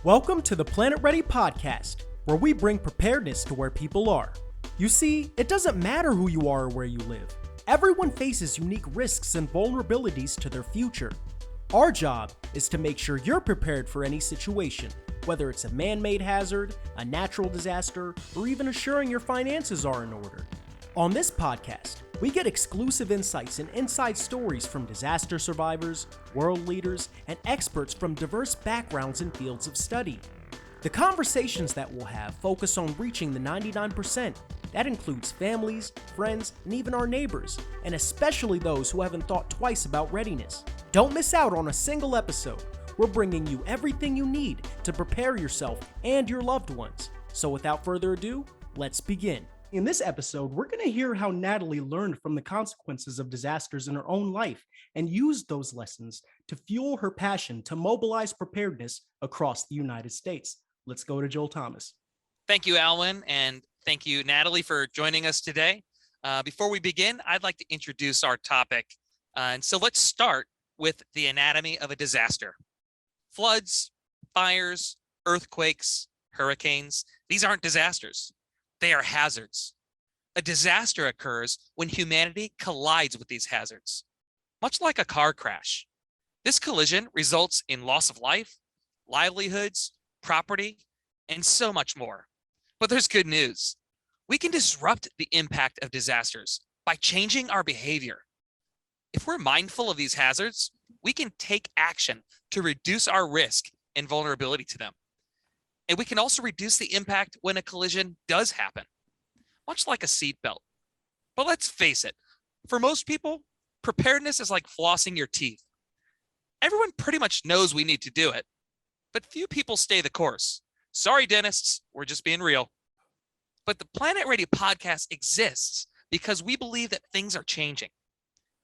Welcome to the Planet Ready podcast, where we bring preparedness to where people are. You see, it doesn't matter who you are or where you live. Everyone faces unique risks and vulnerabilities to their future. Our job is to make sure you're prepared for any situation, whether it's a man-made hazard, a natural disaster, or even assuring your finances are in order. On this podcast, we get exclusive insights and inside stories from disaster survivors, world leaders, and experts from diverse backgrounds and fields of study. The conversations that we'll have focus on reaching the 99%. That includes families, friends, and even our neighbors, and especially those who haven't thought twice about readiness. Don't miss out on a single episode. We're bringing you everything you need to prepare yourself and your loved ones. So without further ado, let's begin. In this episode, we're going to hear how Natalie learned from the consequences of disasters in her own life and used those lessons to fuel her passion to mobilize preparedness across the United States. Let's go to Joel Thomas. Thank you, Alwin, and thank you, Natalie, for joining us today. Before we begin, I'd like to introduce our topic. And so let's start with the anatomy of a disaster. Floods, fires, earthquakes, hurricanes, these aren't disasters. They are hazards. A disaster occurs when humanity collides with these hazards, much like a car crash. This collision results in loss of life, livelihoods, property, and so much more. But there's good news. We can disrupt the impact of disasters by changing our behavior. If we're mindful of these hazards, we can take action to reduce our risk and vulnerability to them. And we can also reduce the impact when a collision does happen, much like a seatbelt. But let's face it, for most people, preparedness is like flossing your teeth. Everyone pretty much knows we need to do it, but few people stay the course. Sorry, dentists, we're just being real. But the Planet Ready podcast exists because we believe that things are changing.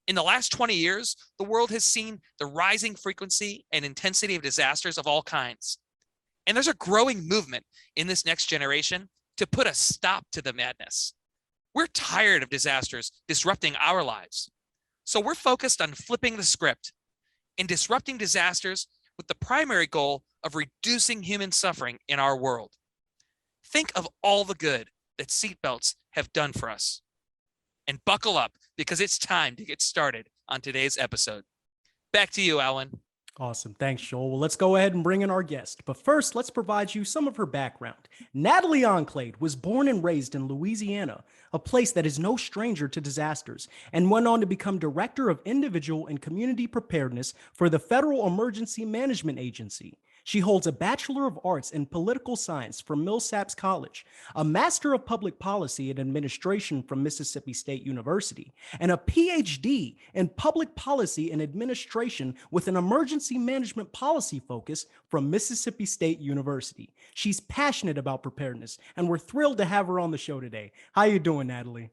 In the last 20 years, the world has seen the rising frequency and intensity of disasters of all kinds. And there's a growing movement in this next generation to put a stop to the madness. We're tired of disasters disrupting our lives. So we're focused on flipping the script and disrupting disasters with the primary goal of reducing human suffering in our world. Think of all the good that seatbelts have done for us. And buckle up, because it's time to get started on today's episode. Back to you, Alwin. Awesome. Thanks, Joel. Well, let's go ahead and bring in our guest. But first, let's provide you some of her background. Natalie Enclade was born and raised in Louisiana, a place that is no stranger to disasters, and went on to become Director of Individual and Community Preparedness for the Federal Emergency Management Agency. She holds a Bachelor of Arts in Political Science from Millsaps College, a Master of Public Policy and Administration from Mississippi State University, and a PhD in Public Policy and Administration with an Emergency Management Policy focus from Mississippi State University. She's passionate about preparedness, and we're thrilled to have her on the show today. How you doing, Natalie?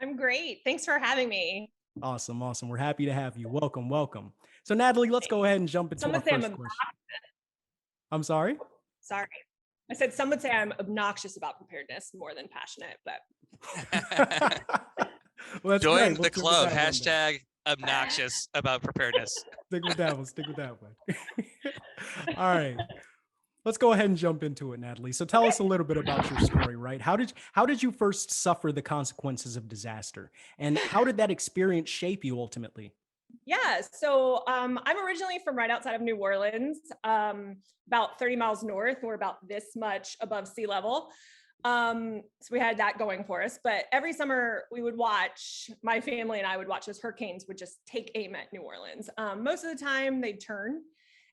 I'm great. Thanks for having me. Awesome. We're happy to have you. Welcome. So, Natalie, let's go ahead and jump into our first question. I'm sorry? Sorry. I said some would say I'm obnoxious about preparedness more than passionate, but. Well, join the club. Hashtag obnoxious about preparedness. Stick with that one. All right. Let's go ahead and jump into it, Natalie. So tell us a little bit about your story, right? How did you first suffer the consequences of disaster? And how did that experience shape you ultimately? Yeah, so I'm originally from right outside of New Orleans, about 30 miles north. We're about this much above sea level. So we had that going for us. But every summer we would watch, my family and I would watch as hurricanes would just take aim at New Orleans. Most of the time they'd turn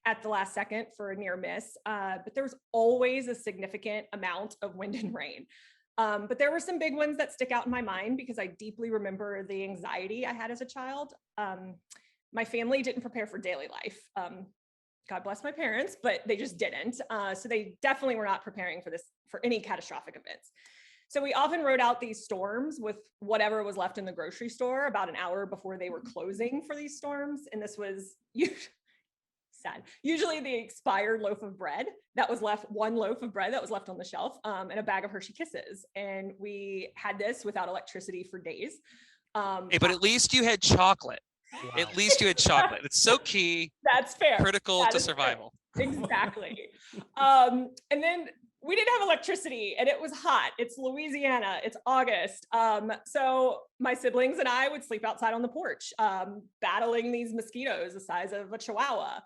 at the last second for a near miss, but there was always a significant amount of wind and rain. But there were some big ones that stick out in my mind because I deeply remember the anxiety I had as a child. My family didn't prepare for daily life. God bless my parents, but they just didn't. So they definitely were not preparing for any catastrophic events. So we often rode out these storms with whatever was left in the grocery store about an hour before they were closing for these storms. And this was sad. Usually the expired loaf of bread that was left, one loaf of bread that was left on the shelf, and a bag of Hershey Kisses. And we had this without electricity for days. Hey, but at least you had chocolate. At least you had chocolate. It's so key, That's fair. critical That to is fair. survival. Exactly. And then we didn't have electricity and it was hot. It's Louisiana. It's August. So my siblings and I would sleep outside on the porch, battling these mosquitoes the size of a chihuahua.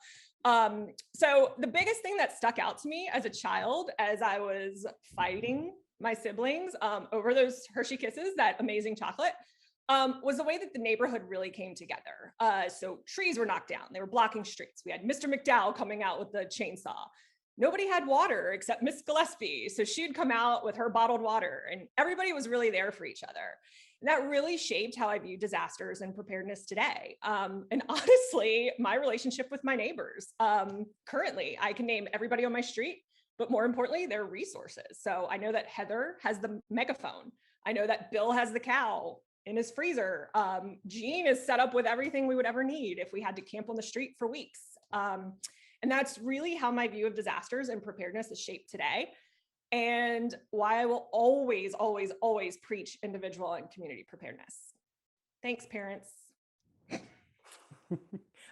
So the biggest thing that stuck out to me as a child, as I was fighting my siblings over those Hershey Kisses, that amazing chocolate, was the way that the neighborhood really came together. So trees were knocked down. They were blocking streets. We had Mr. McDowell coming out with the chainsaw. Nobody had water except Miss Gillespie. So she'd come out with her bottled water and everybody was really there for each other. And that really shaped how I view disasters and preparedness today. And honestly, my relationship with my neighbors. Currently, I can name everybody on my street, but more importantly, their resources. So I know that Heather has the megaphone. I know that Bill has the cow in his freezer. Gene is set up with everything we would ever need if we had to camp on the street for weeks. And that's really how my view of disasters and preparedness is shaped today. And why I will always, always, always preach individual and community preparedness. Thanks, parents.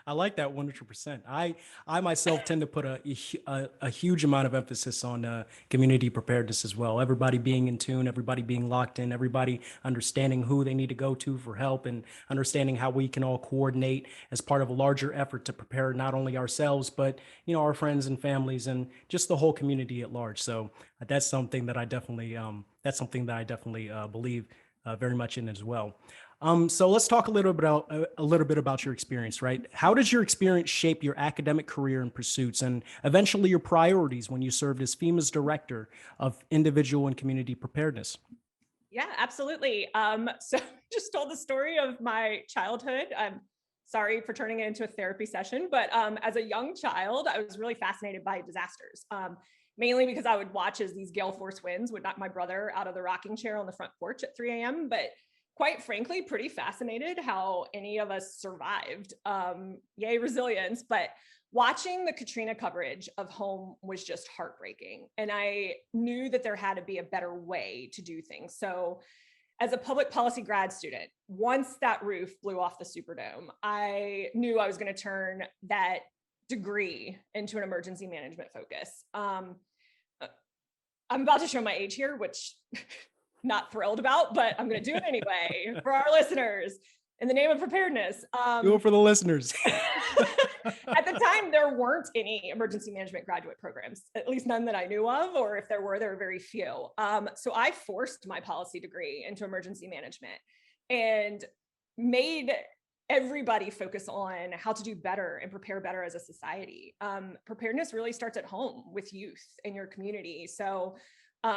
I like that 100%. I myself tend to put a huge amount of emphasis on community preparedness as well. Everybody being in tune, everybody being locked in, everybody understanding who they need to go to for help, and understanding how we can all coordinate as part of a larger effort to prepare not only ourselves, but our friends and families and just the whole community at large. So that's something that I definitely believe very much in as well. So let's talk a little bit about your experience, right? How does your experience shape your academic career and pursuits and eventually your priorities when you served as FEMA's Director of Individual and Community Preparedness? Yeah, absolutely. So just told the story of my childhood. I'm sorry for turning it into a therapy session, but as a young child, I was really fascinated by disasters, mainly because I would watch as these gale force winds would knock my brother out of the rocking chair on the front porch at 3 a.m. But quite frankly, pretty fascinated how any of us survived. Yay, resilience. But watching the Katrina coverage of home was just heartbreaking. And I knew that there had to be a better way to do things. So as a public policy grad student, once that roof blew off the Superdome, I knew I was going to turn that degree into an emergency management focus. I'm about to show my age here, which not thrilled about, but I'm going to do it anyway for our listeners in the name of preparedness. Do it for the listeners. At the time, there weren't any emergency management graduate programs, at least none that I knew of, or if there were very few. So I forced my policy degree into emergency management and made everybody focus on how to do better and prepare better as a society. Preparedness really starts at home with youth in your community. So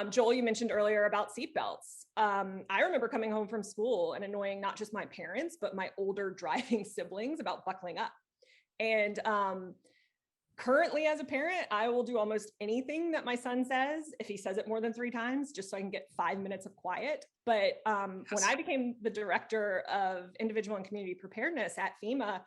Joel, you mentioned earlier about seatbelts. I remember coming home from school and annoying not just my parents, but my older driving siblings about buckling up. And currently as a parent, I will do almost anything that my son says if he says it more than 3 times, just so I can get 5 minutes of quiet. But when I became the Director of Individual and Community Preparedness at FEMA,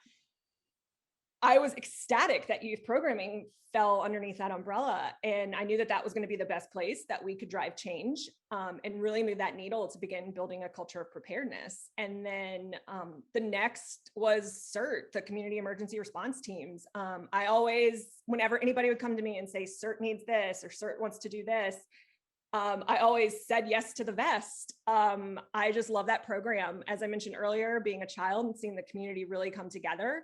I was ecstatic that youth programming fell underneath that umbrella. And I knew that that was going to be the best place that we could drive change and really move that needle to begin building a culture of preparedness. And then the next was Cert, the community emergency response teams. I always, whenever anybody would come to me and say, Cert needs this, or Cert wants to do this, I always said yes to the vest. I just love that program. As I mentioned earlier, being a child and seeing the community really come together,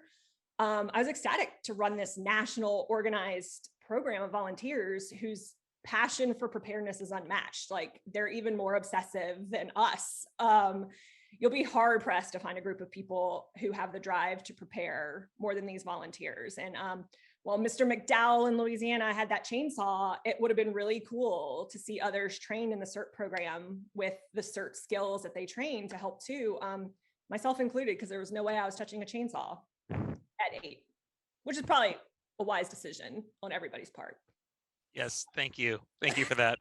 I was ecstatic to run this national organized program of volunteers whose passion for preparedness is unmatched. Like, they're even more obsessive than us. You'll be hard pressed to find a group of people who have the drive to prepare more than these volunteers. And while Mr. McDowell in Louisiana had that chainsaw, it would have been really cool to see others trained in the Cert program with the Cert skills that they trained to help too, myself included, because there was no way I was touching a chainsaw at 8, which is probably a wise decision on everybody's part. Yes, thank you. Thank you for that.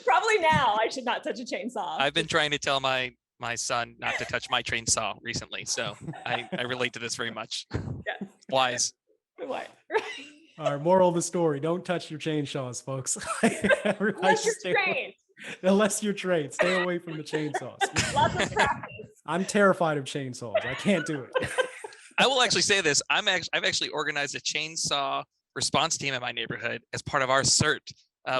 Probably now I should not touch a chainsaw. I've been trying to tell my son not to touch my chainsaw recently, so I relate to this very much. Yeah. Wise. What? All right, moral of the story: don't touch your chainsaws, folks. Unless you're trained. Unless you're trained, stay away from the chainsaws. Lots of practice. I'm terrified of chainsaws. I can't do it. I will actually say this. I've actually organized a chainsaw response team in my neighborhood as part of our Cert,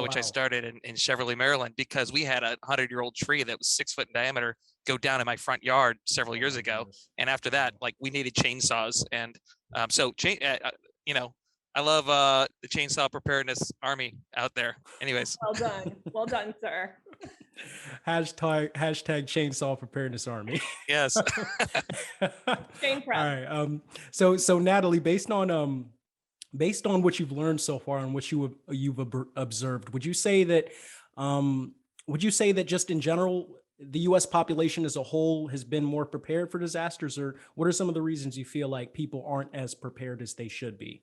which I Wow. started in Cheverly, Maryland, because we had a 100-year-old tree that was 6 foot in diameter go down in my front yard several years my ago. goodness. And after that, like, we needed chainsaws. And you know, I love the chainsaw preparedness army out there. Anyways, Well done, sir. Hashtag chainsaw preparedness army. yes. Chain All prep. right. So Natalie, based on what you've learned so far and what you've observed, would you say that just in general, the U.S. population as a whole has been more prepared for disasters, or what are some of the reasons you feel like people aren't as prepared as they should be?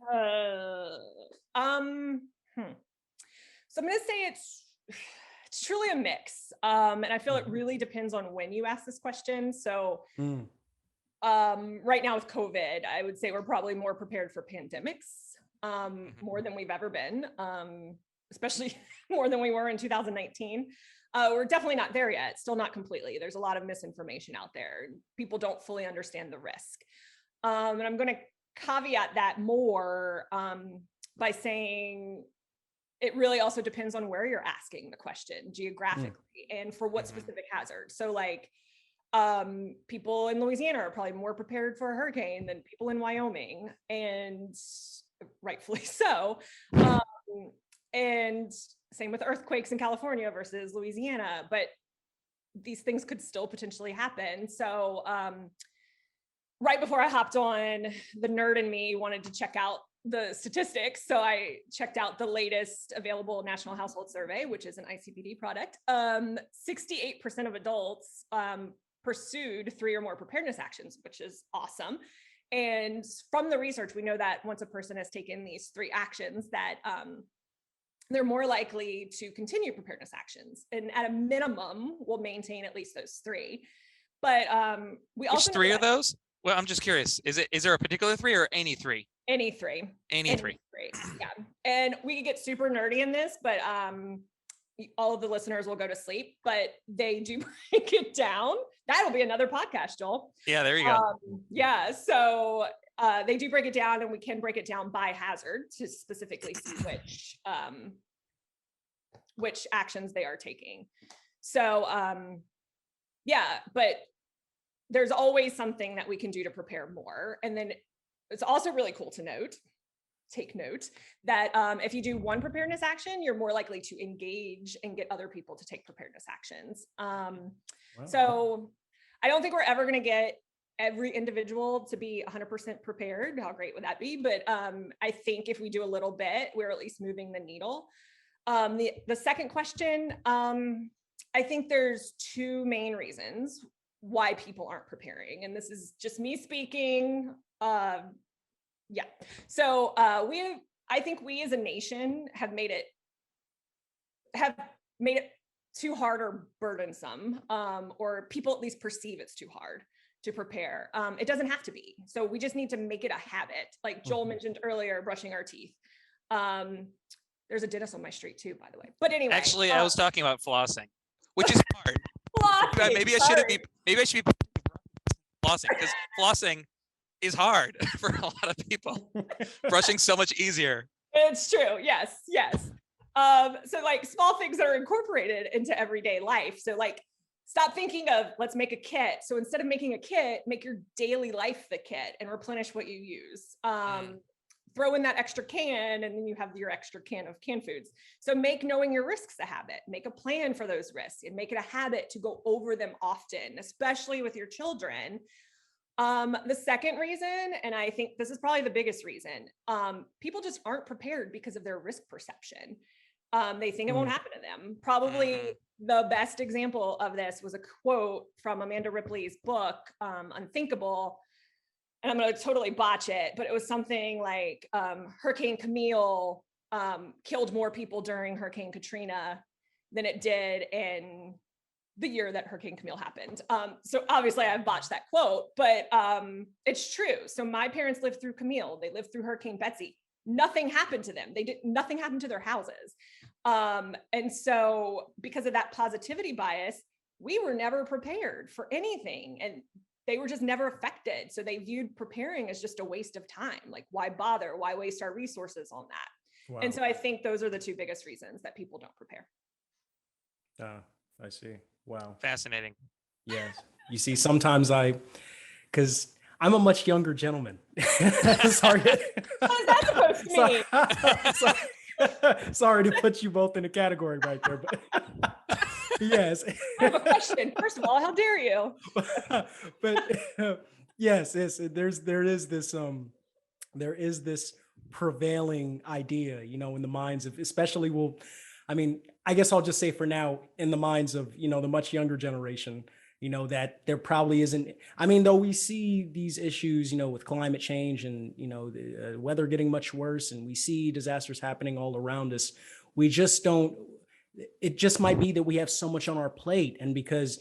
So I'm going to say it's truly a mix. And I feel it really depends on when you ask this question. So right now with COVID, I would say we're probably more prepared for pandemics, more than we've ever been, especially more than we were in 2019. We're definitely not there yet, still not completely. There's a lot of misinformation out there. People don't fully understand the risk. And I'm going to caveat that more by saying it really also depends on where you're asking the question geographically and for what specific hazard. So like people in Louisiana are probably more prepared for a hurricane than people in Wyoming, and rightfully so. And same with earthquakes in California versus Louisiana, but these things could still potentially happen. So right before I hopped on, the nerd in me wanted to check out the statistics. So I checked out the latest available National Household Survey, which is an ICPD product. 68% of adults pursued 3 or more preparedness actions, which is awesome. And from the research, we know that once a person has taken these 3 actions, that they're more likely to continue preparedness actions, and at a minimum will maintain at least those 3. But we also Which 3 are those? Well, I'm just curious. Is there a particular 3 or any 3? Any 3. Any 3. Yeah. And we could get super nerdy in this, but all of the listeners will go to sleep, but they do break it down. That'll be another podcast, Joel. Yeah, there you go. Yeah. So they do break it down, and we can break it down by hazard to specifically see which actions they are taking. So yeah, but there's always something that we can do to prepare more. And then it's also really cool to take note that if you do one preparedness action, you're more likely to engage and get other people to take preparedness actions. Wow. So I don't think we're ever going to get every individual to be 100% prepared. How great would that be? But I think if we do a little bit, we're at least moving the needle. The second question, I think there's 2 main reasons why people aren't preparing. And this is just me speaking. Yeah. So I think we as a nation have made it too hard or burdensome, or people at least perceive it's too hard to prepare. It doesn't have to be. So we just need to make it a habit. Like Joel mentioned earlier, brushing our teeth. There's a dentist on my street too, by the way. But anyway. Actually, I was talking about flossing, which is hard. Flossing, Maybe I should be flossing, because flossing is hard for a lot of people. Brushing so much easier. It's true. Yes. So like small things that are incorporated into everyday life. So like stop thinking of let's make a kit. So instead of making a kit, make your daily life the kit and replenish what you use. Throw in that extra can, and then you have your extra can of canned foods. So make knowing your risks a habit, make a plan for those risks, and make it a habit to go over them often, especially with your children. The second reason, and I think this is probably the biggest reason, people just aren't prepared because of their risk perception. They think it won't happen to them. Probably the best example of this was a quote from Amanda Ripley's book, Unthinkable. And I'm going to totally botch it, but it was something like Hurricane Camille killed more people during Hurricane Katrina than it did in the year that Hurricane Camille happened. So obviously I've botched that quote, but it's true. So my parents lived through Camille. They lived through Hurricane Betsy. Nothing happened to them. Nothing happened to their houses. And so because of that positivity bias, we were never prepared for anything, and they were just never affected. So they viewed preparing as just a waste of time. Like, why bother? Why waste our resources on that? Wow. And so I think those are the two biggest reasons that people don't prepare. I see. Wow. Fascinating. Yes. You see, sometimes because I'm a much younger gentleman. Sorry. What is that supposed to mean? Sorry to put you both in a category right there, but yes. I have a question. First of all, how dare you? But yes, there is this prevailing idea, in the minds of, especially, I guess I'll just say for now, in the minds of, the much younger generation, that there probably isn't, though we see these issues, with climate change and, the weather getting much worse, and we see disasters happening all around us, it just might be that we have so much on our plate. And because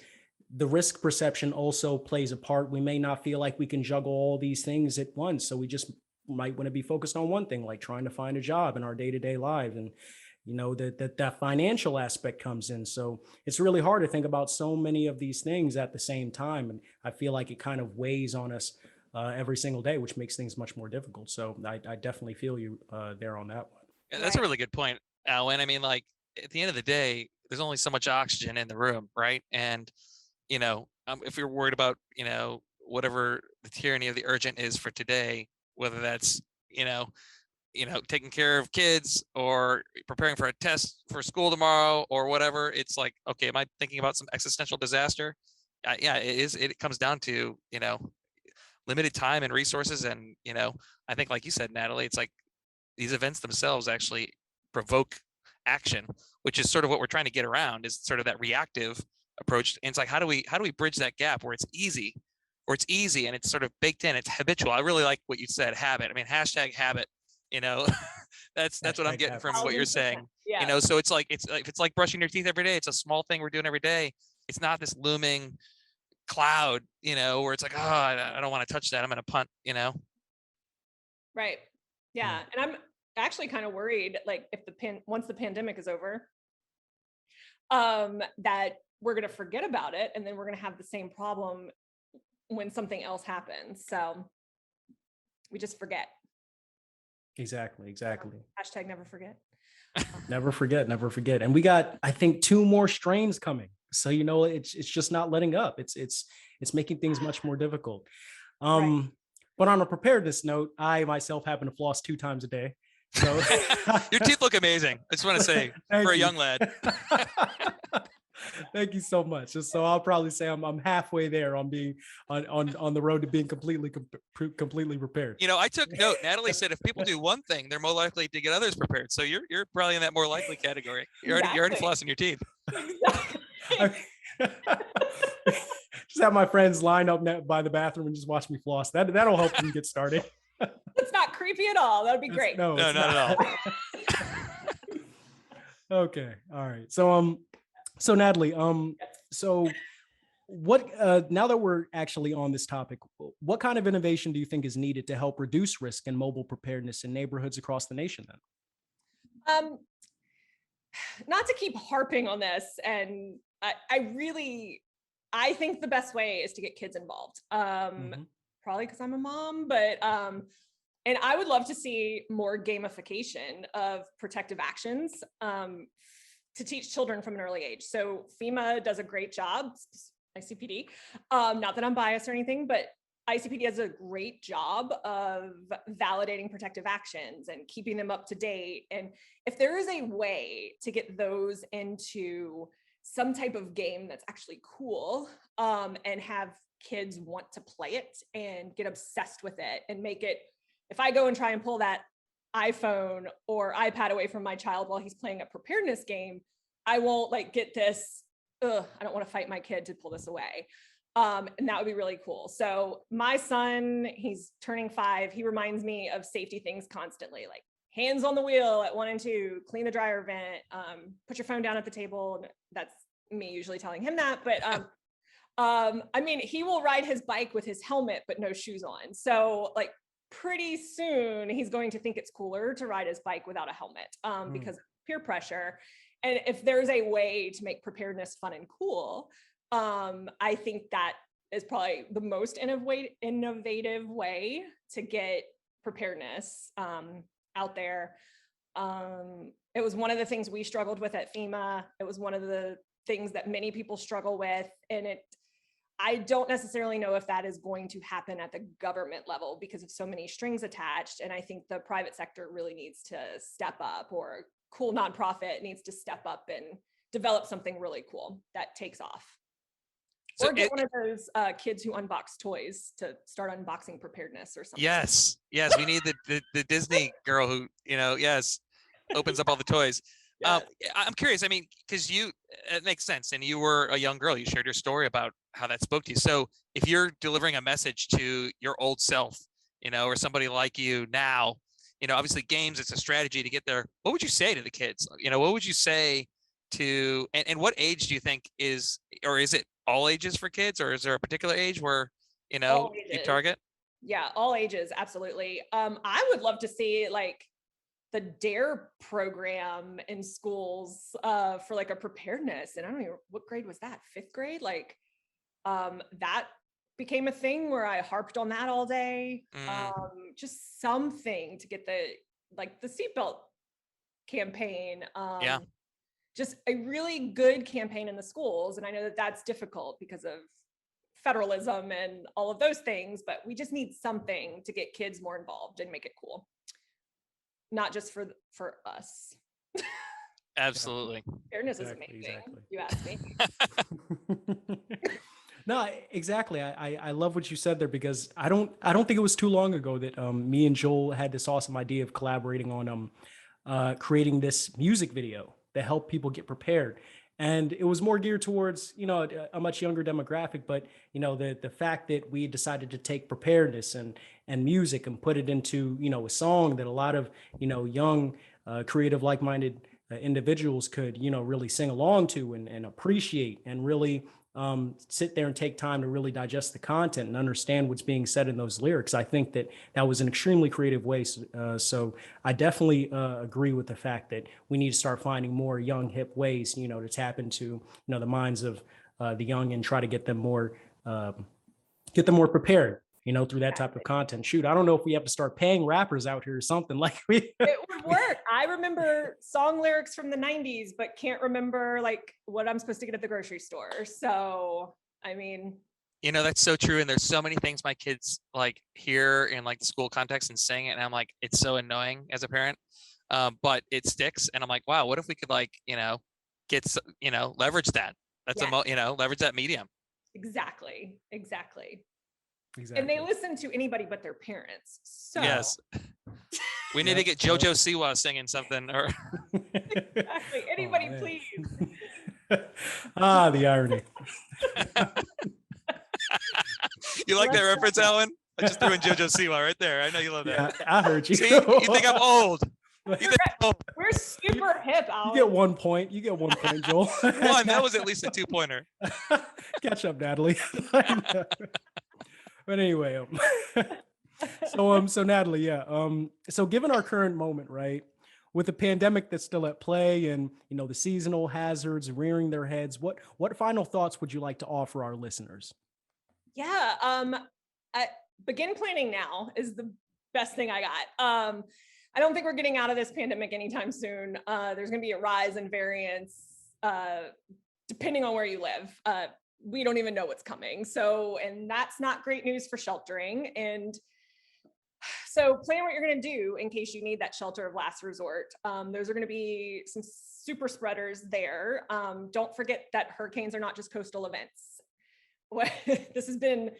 the risk perception also plays a part, we may not feel like we can juggle all these things at once. So we just might want to be focused on one thing, like trying to find a job in our day-to-day lives. And that financial aspect comes in. So it's really hard to think about so many of these things at the same time. And I feel like it kind of weighs on us every single day, which makes things much more difficult. So I definitely feel you there on that one. Yeah, that's a really good point, Alwin. Like, at the end of the day, there's only so much oxygen in the room, right? And, if you're worried about, whatever the tyranny of the urgent is for today, whether that's, taking care of kids or preparing for a test for school tomorrow or whatever, it's like, okay, am I thinking about some existential disaster? Yeah, it is. It comes down to, limited time and resources. And, I think, like you said, Natalie, it's like these events themselves actually provoke action, which is sort of what we're trying to get around, is sort of that reactive approach. And it's like, how do we bridge that gap where it's easy and it's sort of baked in, it's habitual. I really like what you said, habit. Hashtag habit. That's what I'm getting from what you're saying. Yeah. So it's like brushing your teeth every day. It's a small thing we're doing every day. It's not this looming cloud, where it's like, oh, I don't want to touch that, I'm gonna punt. Right. Yeah. And I'm actually kind of worried, like, if once the pandemic is over, that we're going to forget about it, and then we're going to have the same problem when something else happens. So we just forget. Exactly. Hashtag never forget. Never forget. And we got, I think, 2 more strains coming. So, it's just not letting up. It's making things much more difficult. Right. But on a preparedness note, I myself happen to floss 2 times a day. So your teeth look amazing. I just want to say, for a young lad. Thank you so much. So I'll probably say I'm halfway there on being on the road to being completely prepared. I took note. Natalie said if people do one thing, they're more likely to get others prepared. So you're probably in that more likely category. You're already flossing your teeth. Exactly. Just have my friends line up by the bathroom and just watch me floss. That'll help them get started. It's not creepy at all. That'd be great. No, not at all. Okay. All right. So Natalie, so what, now that we're actually on this topic, what kind of innovation do you think is needed to help reduce risk and mobile preparedness in neighborhoods across the nation then? Not to keep harping on this, and I think the best way is to get kids involved. Probably because I'm a mom, but and I would love to see more gamification of protective actions to teach children from an early age. So FEMA does a great job, ICPD. Not that I'm biased or anything, but ICPD does a great job of validating protective actions and keeping them up to date. And if there is a way to get those into some type of game that's actually cool, and have kids want to play it and get obsessed with it and make it, if I go and try and pull that iPhone or iPad away from my child while he's playing a preparedness game, I won't get this, I don't want to fight my kid to pull this away. And that would be really cool. So my son, he's turning 5. He reminds me of safety things constantly, like hands on the wheel at 1 and 2, clean the dryer vent, put your phone down at the table. That's me usually telling him that, but he will ride his bike with his helmet, but no shoes on. So pretty soon he's going to think it's cooler to ride his bike without a helmet, because of peer pressure. And if there's a way to make preparedness fun and cool, I think that is probably the most innovative way to get preparedness out there. It was one of the things we struggled with at FEMA. It was one of the things that many people struggle with. And I don't necessarily know if that is going to happen at the government level because of so many strings attached. And I think the private sector really needs to step up, or a cool nonprofit needs to step up and develop something really cool that takes off. So or get one of those kids who unbox toys to start unboxing preparedness or something. Yes. We need the Disney girl who, opens up all the toys. Yes. I'm curious. I mean, because it makes sense. And you were a young girl. You shared your story about how that spoke to you. So if you're delivering a message to your old self, or somebody like you now, obviously games, it's a strategy to get there. What would you say to the kids? What would you say to, and what age do you think is it all ages for kids, or is there a particular age where, you target? Yeah, all ages. Absolutely. I would love to see like the DARE program in schools for like a preparedness. And I don't know, what grade was that? 5th grade? Like that became a thing where I harped on that all day. Just something to get the seatbelt campaign. Just a really good campaign in the schools. And I know that that's difficult because of federalism and all of those things, but we just need something to get kids more involved and make it cool. Not just for us. Absolutely. Fairness is amazing. Exactly. You asked me. No, exactly. I love what you said there, because I don't think it was too long ago that me and Joel had this awesome idea of collaborating on creating this music video that helped people get prepared. And it was more geared towards, a much younger demographic, but, the fact that we decided to take preparedness and music and put it into, a song that a lot of, young, creative, like-minded individuals could, really sing along to and appreciate, and really sit there and take time to really digest the content and understand what's being said in those lyrics. I think that was an extremely creative way. So I definitely agree with the fact that we need to start finding more young, hip ways, to tap into, the minds of the young and try to get them more prepared, through that type of content. Shoot, I don't know if we have to start paying rappers out here or something like we. It would work. I remember song lyrics from the 90s, but can't remember like what I'm supposed to get at the grocery store. So, I mean. That's so true. And there's so many things my kids like hear in like the school context and sing it. And I'm like, it's so annoying as a parent, but it sticks. And I'm like, wow, what if we could like, leverage that? That's leverage that medium. Exactly. And they listen to anybody but their parents. So yes, we need to get JoJo Siwa singing something, or exactly. Anybody, please. The irony. You like that reference, Alwin? I just threw in JoJo Siwa right there. I know you love that. Yeah, I heard you. See, you think I'm old? We're super hip, Alwin. You get 1 point. Joel. One. That was at least a 2-pointer. Catch up, Natalie. But anyway, so Natalie, so given our current moment, right, with the pandemic that's still at play and, the seasonal hazards rearing their heads, what final thoughts would you like to offer our listeners? Yeah, begin planning now is the best thing I got. I don't think we're getting out of this pandemic anytime soon. There's going to be a rise in variants, depending on where you live. We don't even know what's coming. So, and that's not great news for sheltering. And so plan what you're going to do in case you need that shelter of last resort. Those are going to be some super spreaders there. Don't forget that hurricanes are not just coastal events. This has been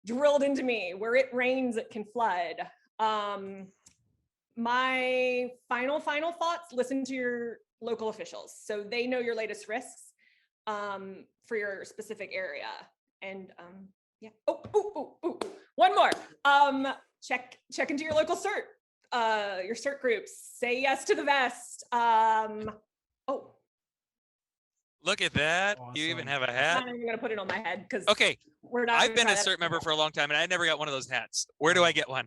drilled into me. Where it rains, it can flood. My final thoughts, listen to your local officials so they know your latest risks for your specific area. And yeah. One more. Check into your local Cert, your Cert groups. Say yes to the vest. Look at that. Awesome. You even have a hat. I'm not even gonna put it on my head because we're not. I've been a Cert member for a long time and I never got one of those hats. Where do I get one?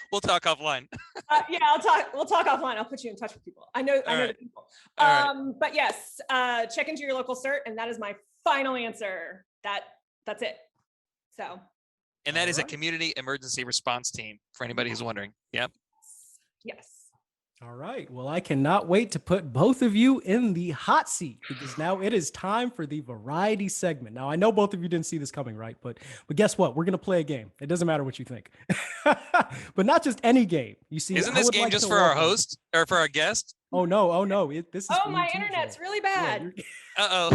We'll talk offline. Yeah, we'll talk offline. I'll put you in touch with people. I know the people. All right. But yes, check into your local CERT, and that is my final answer. That's it. So. And that is a right. community emergency response team for anybody who's wondering. Yep. Yes. All right. Well, I cannot wait to put both of you in the hot seat because now it is time for the variety segment. Now, I know both of you didn't see this coming, right? But guess what? We're going to play a game. It doesn't matter what you think, but not just any game. You see, Isn't I this would game like just to for our welcome- host or for our guest? Oh no! This is. Oh, for you my too, internet's Joel. really Yeah, bad. you're- Uh-oh.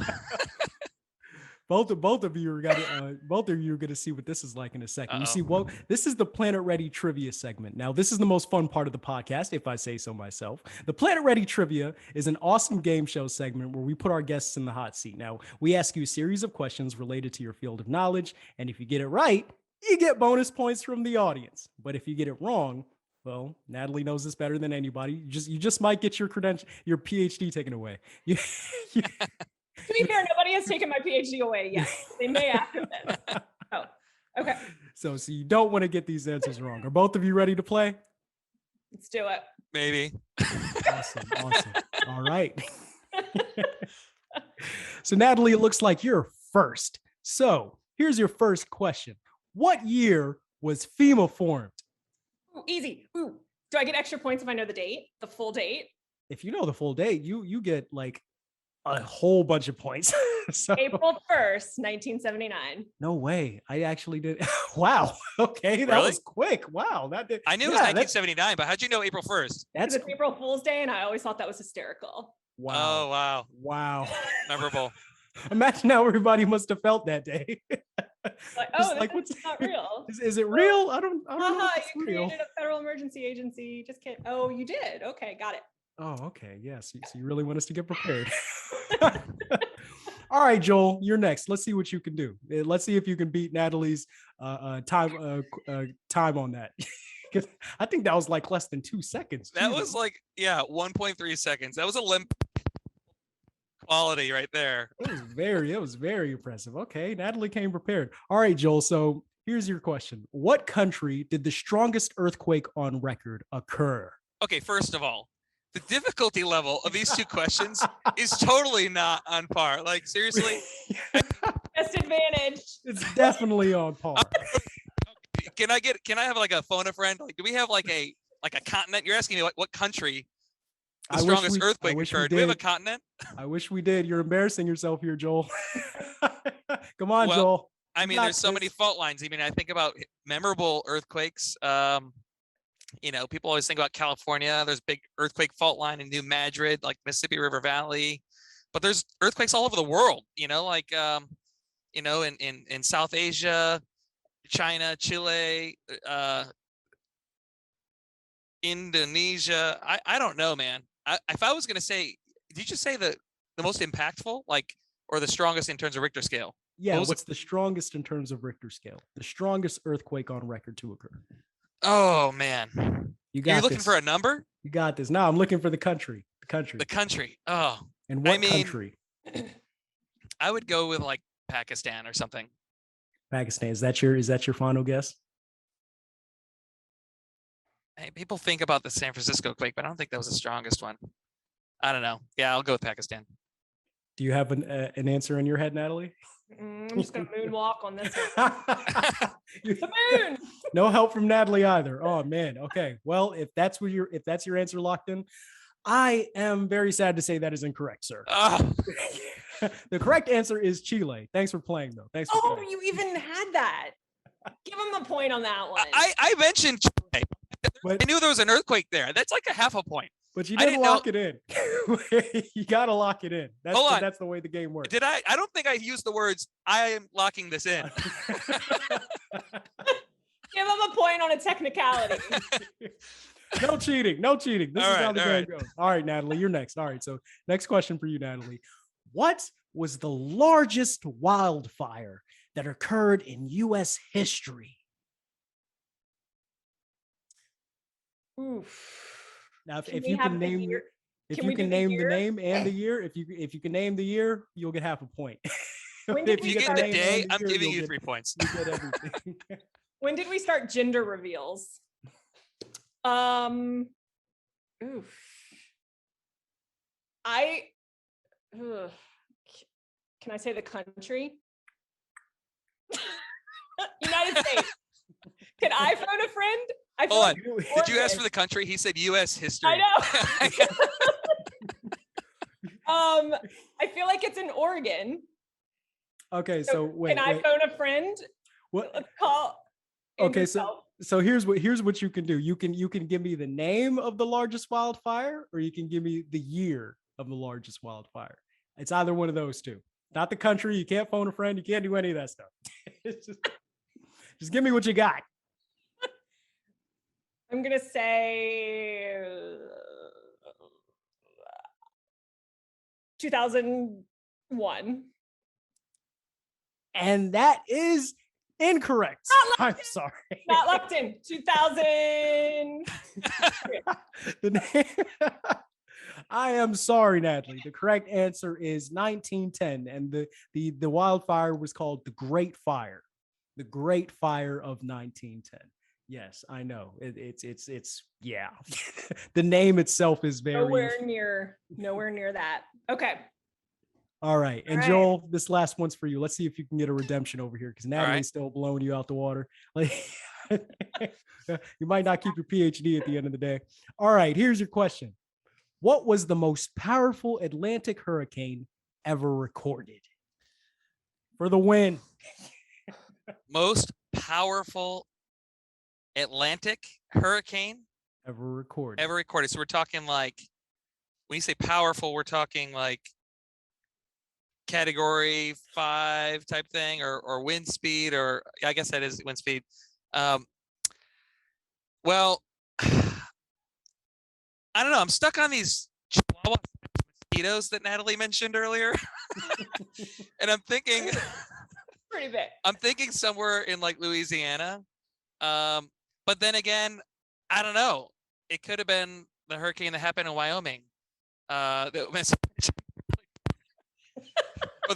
both of you are gonna see what this is like in a second. You Uh-oh. see, well, this is the Planet Ready trivia segment. Now, this is the most fun part of the podcast, if I say so myself. The Planet Ready trivia is an awesome game show segment where we put our guests in the hot seat. Now, we ask you a series of questions related to your field of knowledge, and if you get it right, you get bonus points from the audience. But if you get it wrong, well, Natalie knows this better than anybody. You just might get your your PhD taken away. You- To be fair, nobody has taken my PhD away yet. They may after this. Oh, okay. So you don't want to get these answers wrong. Are both of you ready to play? Let's do it. Maybe. Awesome. All right. So Natalie, it looks like you're first. So here's your first question. What year was FEMA formed? Ooh, easy. Ooh. Do I get extra points if I know the date? The full date? If you know the full date, you get like a whole bunch of points. So, April 1st, 1979. no way. I actually did. Wow. Okay. That Really? was quick. Wow. That did. I knew it was 1979, but how'd you know April 1st? Because That's it's April Fool's Day, and I always thought that was hysterical. wow. Oh, wow. Wow. Memorable. Imagine how everybody must have felt that day. Like, Just oh, like, this is not real. Is it real? I don't know. Haha, If it's you real. created a federal emergency agency. Just kidding. Oh, you did. Okay, got it. Oh, okay. Yes. So you really want us to get prepared. All right, Joel, you're next. Let's see what you can do. Let's see if you can beat Natalie's time on that. 'Cause I think that was like less than 2 seconds. That Jesus. was like, 1.3 seconds. That was Olympic quality right there. It was very impressive. Okay, Natalie came prepared. All right, Joel. So here's your question. What country did the strongest earthquake on record occur? Okay, first of all, the difficulty level of these two questions is totally not on par. Like, seriously, Best advantage. It's definitely on par. can I have like a phone a friend? Like, do we have like a continent? You're asking me what country the I wish strongest we- I earthquake wish we occurred. Do we have a did. continent? I wish we did. You're embarrassing yourself here, Joel. Come on, Well, Joel. I You mean, got there's so this. many fault lines. I mean, I think about memorable earthquakes. People always think about California. There's big earthquake fault line in New Madrid, like Mississippi River Valley. But there's earthquakes all over the world, in South Asia, China, Chile, Indonesia. I don't know, man. If I was going to say, did you say the most impactful, or the strongest in terms of Richter scale? Yeah, was what's the strongest in terms of Richter scale? The strongest earthquake on record to occur. Oh, man. You got You're looking this. for a number? You got this. Now I'm looking for the country. The country. Oh, And what I mean- country? I would go with like Pakistan or something. Pakistan. Is that your final guess? Hey, people think about the San Francisco quake, but I don't think that was the strongest one. I don't know. Yeah, I'll go with Pakistan. Do you have an answer in your head, Natalie? I'm just gonna moonwalk on this one. The moon. No help from Natalie either. Oh man. Okay. Well, if that's your answer locked in, I am very sad to say that is incorrect, sir. Oh, The correct answer is Chile. Thanks for playing, though. Thanks for Oh, playing. you even had that. Give him a point on that one. I mentioned Chile. But- I knew there was an earthquake there. That's like a half a point. But you I didn't didn't know- lock it in. You gotta lock it in. Hold on. That's the way the game works. Did I? I don't think I used the words, I am locking this in. Give him a point on a technicality. No cheating. No cheating. This All is how right, the all game right. goes. All right, Natalie, you're next. All right. So next question for you, Natalie. What was the largest wildfire that occurred in U.S. history? Oof. Now, Can if we you have can the name year? if Can you we can do the name the year? name and the year, if you can name the year, you'll get half a point. When did If we you get get start- the name day, and the I'm year, giving you'll you get- 3 points. You get everything. When did we start gender reveals? Oof. Ugh. Can I say the country? United States. Can I phone a friend? I feel Hold like on. it's Did you ask Oregon. for the country? He said U.S. history. I know. I feel like it's in Oregon. Okay, so wait. Can I phone a friend? What? Let's call. Okay, Andrew so here's what you can do. You can give me the name of the largest wildfire, or you can give me the year of the largest wildfire. It's either one of those two. Not the country. You can't phone a friend. You can't do any of that stuff. It's just give me what you got. I'm gonna say 2001. And that is incorrect. I'm sorry. Not locked in. 2000. The name. I am sorry, Natalie. The correct answer is 1910, and the wildfire was called the Great Fire. The Great Fire of 1910. Yes, I know. It's yeah. The name itself is very nowhere near that. Okay. All right. And All right. Joel, this last one's for you. Let's see if you can get a redemption over here, because Natalie's right. still blowing you out the water. Like, you might not keep your PhD at the end of the day. All right, here's your question. What was the most powerful Atlantic hurricane ever recorded? For the win. Most powerful Atlantic hurricane Ever recorded. So we're talking like, when you say powerful, we're talking like category 5 type thing, or wind speed, or I guess that is wind speed. Well, I don't know. I'm stuck on these Chihuahua mosquitoes that Natalie mentioned earlier. And I'm thinking Pretty big. I'm thinking somewhere in like Louisiana. But then again, I don't know. It could have been the hurricane that happened in Wyoming. Or the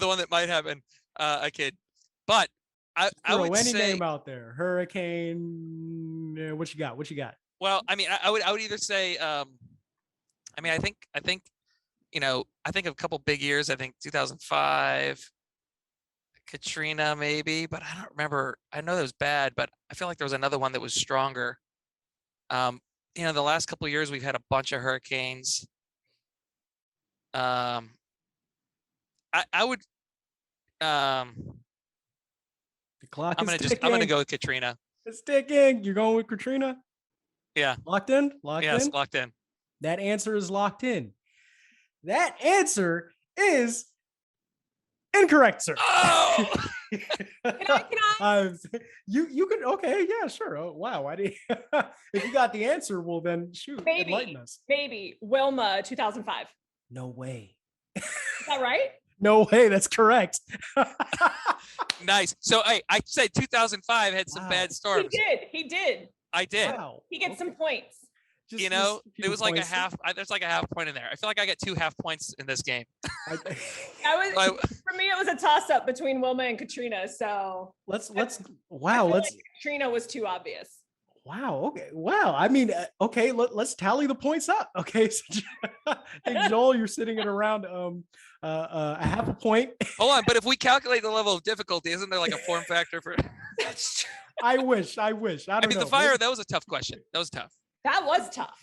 one that might happen. I kid. But I would any say name out there. Hurricane. What you got? What you got? Well, I mean, I would either say, I mean, I think, you know, I think of a couple big years. I think 2005, Katrina maybe, but I don't remember. I know that was bad, but I feel like there was another one that was stronger. You know, the last couple of years we've had a bunch of hurricanes. I would. The clock I'm is gonna ticking. go with Katrina. It's ticking. You're going with Katrina? Yeah. Locked in? Locked in? Locked in. That answer is locked in. That answer is incorrect, sir. Oh! Can I? You can, okay, yeah, sure. Oh, wow. I didn't. If you got the answer, well then shoot, enlighten us. Maybe Wilma 2005. No way. Is that right? No way. That's correct. Nice. So I said 2005 had some bad storms. He did. I did. Wow. He gets some points. Just, you know, just it was like points. a half. There's like a half point in there. I feel like I got 2 half points in this game. For me, it was a toss up between Wilma and Katrina. So let's Katrina was too obvious. Wow. Okay. Wow. I mean, okay. Let's tally the points up. Okay. So, I think Joel, you're sitting at around a half a point. Hold on, but if we calculate the level of difficulty, isn't there like a form factor for? That's true. I wish. I don't know. The fire. That was a tough question. That was tough. That was tough.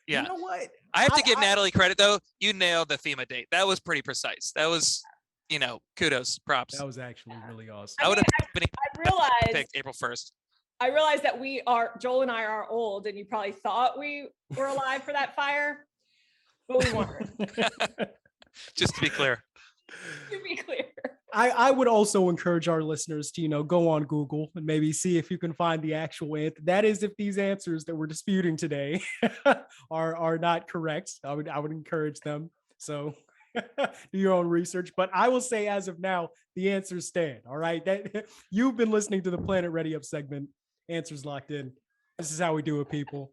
Yeah. You know what? I have to give Natalie credit though. You nailed the FEMA date. That was pretty precise. That was, you know, kudos, props. That was actually really awesome. I would have realized picked April 1st. I realized that Joel and I are old, and you probably thought we were alive for that fire, but we weren't. Just to be clear. To be clear. I would also encourage our listeners to, you know, go on Google and maybe see if you can find the actual answer. That is, if these answers that we're disputing today are not correct. I would encourage them. So do your own research. But I will say, as of now, the answers stand. All right. That you've been listening to the Planet Ready Up segment. Answers locked in. This is how we do it, people.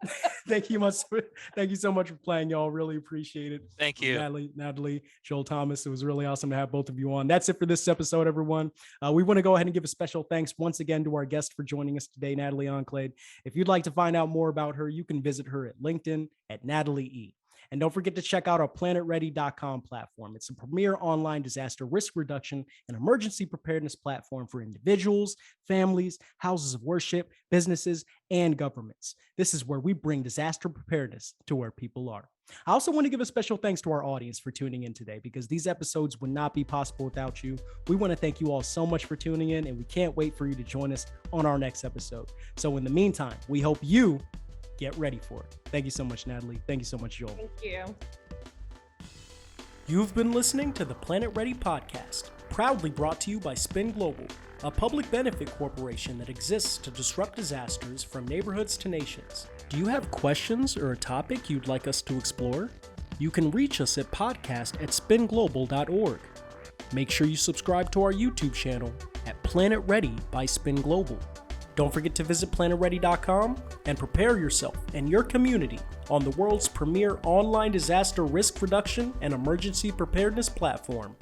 Thank you so much for playing, y'all. Really appreciate it. Thank you. Natalie, Joel Thomas. It was really awesome to have both of you on. That's it for this episode, everyone. We want to go ahead and give a special thanks once again to our guest for joining us today, Natalie Enclade. If you'd like to find out more about her, you can visit her at LinkedIn at Natalie E. And don't forget to check out our planetready.com platform. It's a premier online disaster risk reduction and emergency preparedness platform for individuals, families, houses of worship, businesses, and governments. This is where we bring disaster preparedness to where people are. I also want to give a special thanks to our audience for tuning in today, because these episodes would not be possible without you. We want to thank you all so much for tuning in, and we can't wait for you to join us on our next episode. So in the meantime, we hope you get ready for it. Thank you so much, Natalie. Thank you so much, Joel. Thank you. You've been listening to the Planet Ready podcast, proudly brought to you by Spin Global, a public benefit corporation that exists to disrupt disasters from neighborhoods to nations. Do you have questions or a topic you'd like us to explore? You can reach us at podcast@spinglobal.org. Make sure you subscribe to our YouTube channel at Planet Ready by Spin Global. Don't forget to visit planetready.com and prepare yourself and your community on the world's premier online disaster risk reduction and emergency preparedness platform.